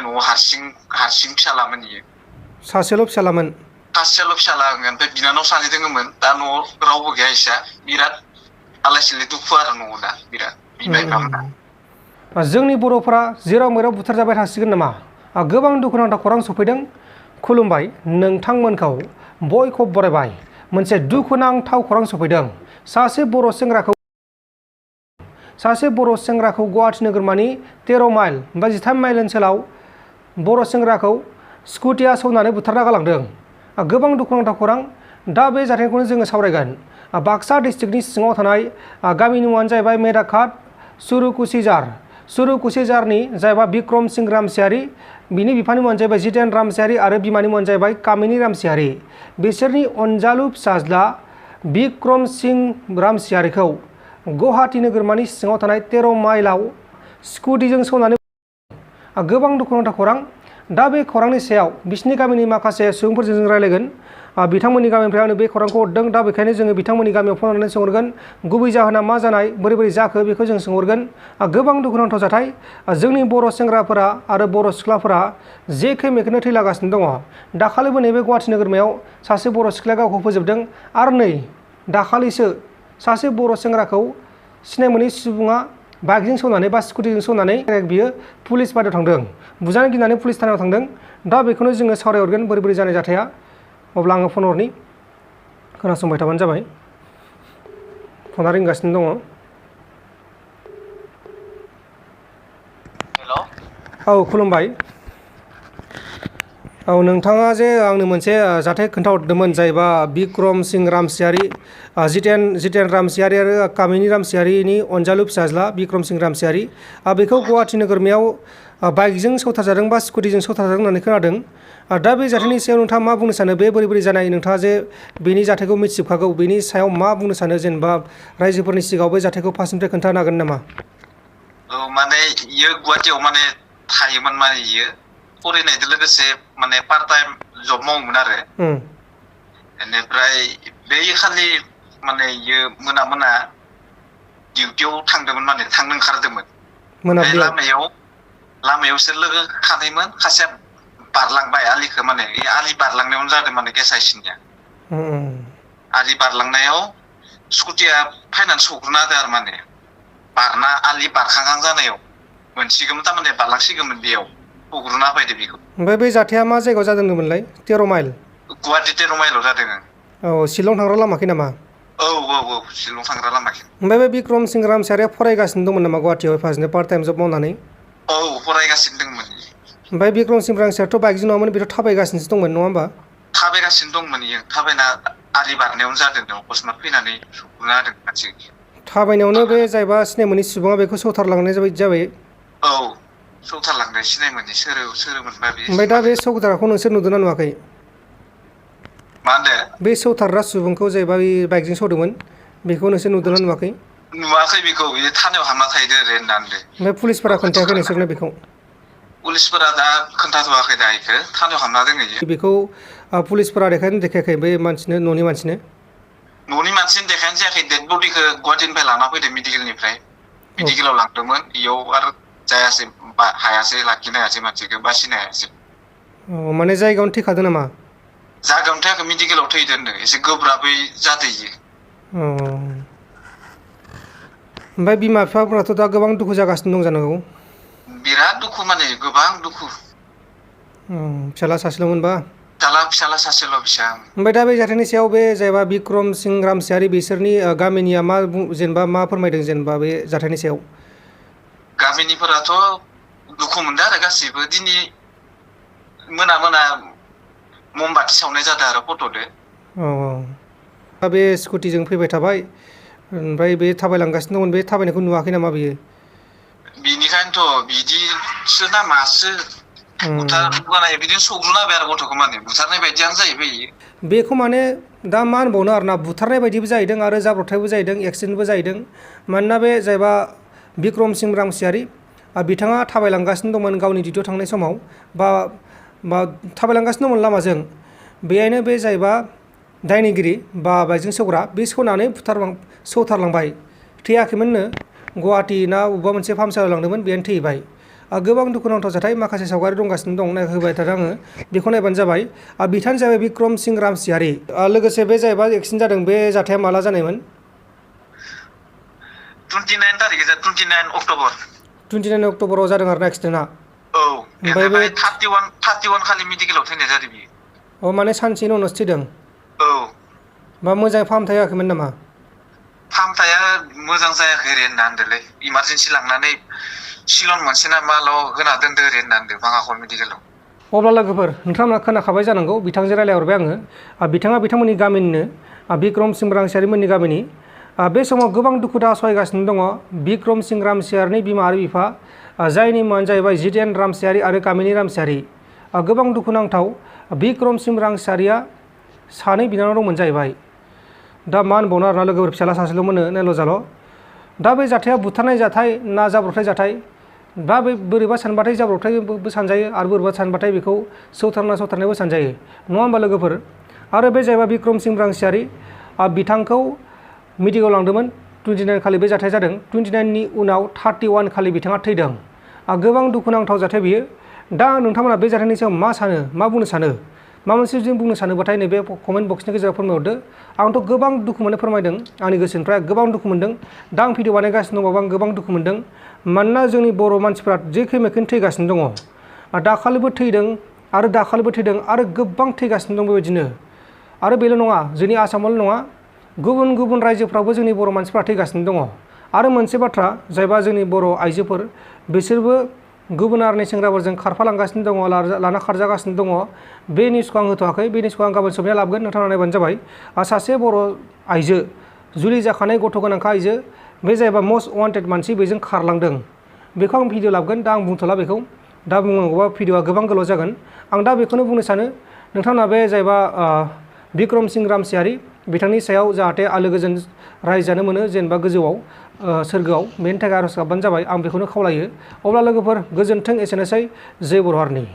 ओमफ्राय न'आव हारसिं फिसालामोन इयो। सासेल' फिसालामोन? सासेल' फिसाला ओमफ्राय बिनानाव सानै दोङोमोन। दा न'आव रावबो गैया इसा। बिराद आलाय सिलाय दुखु आरो न'आव दा बिराद बिमा बिफामोना। जोंनि बर'फोरा जेराव मेराव बुथारजाबाय थासिगोन नामा? गोबां दुखुनांथाव खौरां सफैदों। खुलुमबाय नोंथांमोनखौ बयखौबो बरायबाय। मोनसे दुखुनांथाव खौरां सफैदों। सासे बर' सेंग्राखौ गुवाहाटि नोगोरमानि 13 माइल बा 13 माइल ओनसोलाव बर' सेंग्राखौ स्कुटिया सौनानै बुथारना गालांदों। गोबां दुखुनांथाव खौरां। दा बे जाथायखौनो जोङो सावरायगोन। बाक्सा डिस्ट्रिक्टनि सिङाव थानाय गामिनि मुङानो जाहैबाय मेदाखात सुरुकुसिजारनि जायबा बिक्रम सिंह रामसियारि, बिनि बिफानि मुङानो जाहैबाय जितेन रामसियारि आरो बिमानि मुङानो जाहैबाय कामिनी रामसियारि। बिसोरनि अनजालु फिसाज्ला बिक्रम सिंह रामसियारिखौ गुवाहाटि नोगोरमानि सिङाव थानाय 13 माइलाव स्कुटिजों सौनानै गोबां दुखुनांथाव खौरां। दा बे खौरांनि सायाव बिसिनि गामिनि माखासे सुबुंफोरजों जों रायलायगोन। बिथांमोननि गामिनिफ्राय आंनो बे खौरांखौ हरदों। दा बेखायनो जोङो बिथांमोननि गामियाव फन हरनानै सोंहरगोन। गुबै जाहोना मा जानाय, बोरै जाखो बेखौ जों सोंहरगोन। गोबां दुखुनांथाव जाथाय। जोंनि बर' सेंग्राफोरा आरो बर' सिख्लाफोरा जेखे मेखेनो थैलागासिनो दङ। दाखालिबो नैबे गुवाहाटि नोगोरमायाव सासे बर' सिख्लाया गावखौ फोजोबदों। आरो नै दाखालिसो सासे बर' सेंग्राखौ सिनाय मोनै सुबुङा बाइकजों सौनानै बा स्कुटिजों सौनानै बियो पुलिस बादियाव थांदों। बुजानो गिनानै पुलिस थानायाव थांदों। दा बेखौनो जोङो सावरायहरगोन बोरै जानाय जाथाया। अब्ला आङो फन हरनि, खोनासंबाय थाबानो जाबाय। फना रिंगासिनो दङ। हेल'। औ खुलुमबाय। औ नोंथाङा जे आंनो मोनसे जाथाय खोन्थाहरदोंमोन, जायबा बिक्रम सिंह रामसियारि, जितेन रामसियारि आरो कामिनी रामसियारिनि अनजालु फिसाज्ला बिक्रम सिंह रामसियारि, बेखौ गुवाहाटि नोगोरमायाव बाइकजों सौथारजादों बा स्कुटिजों सौथारजादों होननानै खोनादों। दा बे जाथायनि सायाव नोंथाङा मा बुंनो सानो? बे बोरै जानाय? नोंथाङा जे बेनि जाथायखौ मिथिजोबखागौ, बेनि सायाव मा बुंनो सानो? जेनेबा रायजोफोरनि सिगाङाव बे जाथायखौ फार्स्टनिफ्राय खोन्थानो हागोन नामा? औ माने इयो गुवाहाटियाव माने थायोमोन। माने इयो फरायनायजों लोगोसे माने पार्ट टाइम जब मावोमोन आरो। बेनिफ्राय बे खालि माने इयो मोना डिउटियाव थांदोंमोन, माने थांनो ओंखारदोंमोन। ओमफ्राय मोनाबिलियाव लामायाव बिसोर लोगो खानायमोन। खासेया बारलांबाय आलिखौ, माने आलि बारलांनायावनो जादों माने केसा इसोरनिया। आलि बारलांनायाव स्कुटिया फाइनान्स सौग्रोना होदो आरो माने बारना आलि बारखांहां जानायाव मोनसिगौमोन, थारमाने बारलांसिगौमोन, बेयाव सौग्रोना होफैदो बेखौ। ओमफ्राय बे जाथाया मा जायगायाव जादोंमोनलाय? 13 माइल? गुवाहाटि 13 माइलाव जादों। औ, शिलं थांग्रा लामाखै नामा? औ शिलं थांग्रा लामाखै। ओमफ्राय बे बिक्रम सिंह रामसियारिया फरायगासिनो दंमोन नामा गुवाहाटियाव फार्स्टनो पार्ट टाइम जब मावनानै? औ फरायगासिनो दंमोन। ओमफ्राय बिक्रम सिंह रामसियारियाथ' बाइकजों नङामोन, बेथ' थाबायगासिनोसो दंमोन नङा होमबा? थाबायगासिनो दंमोन इयो। थाबायना आलि बारनायावनो जादों, अकस्मात फैनानै सौग्रोना होदों मानसि। थाबायनायावनो बे जायबा सिनाय मोनै सुबुङा बेखौ सौथारलांनाय जाबाय। औ सौथारलांनाय, सिनाय मोनै सोरोमोनबा बे ओमफ्राय दा बे सौदारखौ नोंसोर नुदोंना नुवाखै? मा होनदो? बे सौथारग्रा सुबुंखौ जायबा बाइकजों सौदोंमोन, बेखौ नोंसोर नुदोंना नुवाखै? नुवाखै बेखौ। बियो थानायाव हाबना थाहैदो ओरै होनना होनदों। ओमफ्राय पुलिसफोरा खोन्थायाखै नोंसोरनो बेखौ? पुलिसफोरा दा खोन्थाथ'वाखै, दा इखो थानायाव हाबना दोङो इयो। बेखौ पुलिसफोरा देखायाखै बे मानसिनो, न'नि मानसिनो? न'नि मानसिनो देखायनाय जायाखै। डेड बडिखौ गुवाहाटिनिफ्राय लाना फैदों मेडिकेलनिफ्राय। मेडिकेलाव लांदोंमोन, इयाव आरो जायासै, हायासै, लाखिनो हायासै मानसिखौ, बासिनो हायासै। माने जायगायावनो थैखादों नामा? जायगायावनो थैयाखै, मेडिकेलाव थैदों होनदों। एसे गोब्राबै जादों इयो। ओमफ्राय बिमा बिफाफोराथ' दा गोबां दुखु जागासिनो दं जानांगौ? बिराद दुखु, माने गोबां दुखु। फिसाला सासेल'मोनबा? फिसाला सासेल' फिसा। ओमफ्राय दा बे जाथायनि सायाव बे जायबा बिक्रम सिंह रामसियारि, बिसोरनि गामिनिया जेनेबा मा फोरमायदों, जेनेबा बे जाथायनि सायाव? गामिनिफोराथ' दुखु मोनदों आरो गासैबो। दिनै मोना ममबाथि सावनाय जादों आरो फट'दो। दा बे स्कुटिजों फैबाय थाबाय, ओमफ्राय बे थाबायलांगासिनो दंमोन, बे थाबायनायखौ नुवाखै नामा बियो? बिनिखायनोथ' बिदिसो ना मासो बिदिनो सौग्रोना होबाय आरो गथ'खौ, माने बुथारनाय बायदियानो जाहैबाय इयो। बेखौ माने दा मा होनबावनो आरोना, बुथारनाय बायदिबो जाहैदों आरो जाब्रबथायबो जाहैदों, एक्सिडेन्टबो जाहैदों। मानोना बे जायबा बिक्रम सिंह रामसियारि, बिथाङा थाबायलांगासिनो दंमोन गावनि डिउटियाव थांनाय समाव, बा थाबायलांगासिनो दंमोन लामाजों। बेहायनो बे जायबा दायनिगिरि बा बाइकजों सौग्रा, बे सौनानै सौथारलांबाय। थैयाखैमोननो, गुवाहाटि ना बबेबा मोनसे फाहामसालियाव लांदोंमोन, बेहायनो थैबाय। गोबां दुखुनांथाव जाथाय माखासे सावगारि दंगासिनो दं होबाय थादों आङो बेखौ नायबानो जाबाय बिथाङानो जाबाय बिक्रम सिंह रामसियारि लोगोसे बे जाहैबाय एक्सिडेन्ट जादों बे जाथाया माला जानायमोन 29 तारिख 29 अक्ट'बर 29 अक्ट'बराव जादों आरो ना एक्सिडेन्टआ औ बेनिफ्राय 31 खालि मेडिकेलाव थैनाय जादों बियो अ माने सानसेनि उनावसो थैदों औ बा मोजाङै फाहामथाय होआखैमोन नामा फाहामथाया मोजां जायाखै ओरै होनना होनदोंलै इमारजेन्सि लांनानै सिलन मोनसे ना माल' होना दोनदो ओरै होनना होनदों बाङाखल मेडिकेलाव अब्ला लोगोफोर नोंथांमोना खोनाखाबाय जानांगौ बिथांजों रायलायहरबाय आङो बिथाङा बिथांमोननि गामिनिनो बिक्रम सिंह रामसियारिमोननि गामिनि बे समाव गोबां दुखु दाहा सहायगासिनो दङ बिक्रम सिंह रामसियारिनि बिमा आरो बिफा जायनि मुङानो जाहैबाय जितेन रामसियारि आरो कामिनी रामसियारि गोबां दुखुनांथाव बिक्रम सिंह रामसियारिया सानै बिनानाव दंमोन जाहैबाय दा मा होनबावनो आरोना लोगोफोर फिसाला सासेल' मोनो नायल' जाल' दा बे जाथाया बुथारनाय जाथाय ना जाब्रबथाय जाथाय दा बे बोरैबा सानबाथाय जाब्रबथायबो सानजायो आरो बोरैबा सानबाथाय बेखौ सौथारनायबो सानजायो नङा होमबा लोगोफोर आरो बे जाहैबाय बिक्रम सिंह रामसियारि बिथांखौ मेडिकेलाव लांदोंमोन 29 खालि बे जाथाय जादों 29नि उनाव 31 खालि बिथाङा थैदों गोबां दुखुनांथाव जाथाय बियो दा नोंथांमोना बे जाथायनि सायाव मा सानो मा बुंनो सानो मा मोनसे जों बुंनो सानोबाथाय नैबे कमेन्ट बक्सनि गेजेराव फोरमायहरदो आंथ' गोबां दुखु मोननो फोरमायदों आंनि गोसोनिफ्राय गोबां दुखु मोनदों दा आं भिडिअ बानायगासिनो दंबाबो आं गोबां दुखु मोनदों मानोना जोंनि बर' मानसिफ्रा जेखे मेखेन थैगासिनो दङ दाखालिबो थैदों आरो गोबां थैगासिनो दं बेबायदिनो आरो बेल' नङा जोंनि आसामावल' नङा गुबुन गुबुन रायजोफ्रावबो जोंनि बर' मानसिफ्रा थैगासिनो दङ आरो मोनसे बाथ्रा जायबा जोंनि बर' आइजोफोर बिसोरबो गुबुन हारिनि सेंग्राफोरजों खारफालांगासिनो दङ लाना खारजागासिनो दङ बे निउसखौ आं होथ'वाखै बे निउसखौ आं गाबोन सबनिया लाबोगोन नोंथाङा नायबानो जाबाय सासे बर' आइजो जुलि जाखानाय गथ' गोनांखा आइजो बे जाहैबाय मस्ट वान्टेड मानसि बेजों खारलांदों बेखौ आं भिडिअ लाबोगोन दा आं बुंथ'ला बेखौ दा बुंनांगौबा भिडिअआ गोबां गोलाव जागोन आं दा बेखौनो बुंनो सानो नोंथांमोना बे जाहैबा बिक्रम सिंह रामसियारि बिथांनि सायाव जाहाथे आलो गोजोन रायजानो मोनो जेनेबा गोजौआव सोरगोआव बेनि थाखाय आर'ज गाबबानो जाबाय आं बेखौनो खावलायो अब्ला लोगोफोर गोजोन्थों एसेनोसै जय बर' हारिनि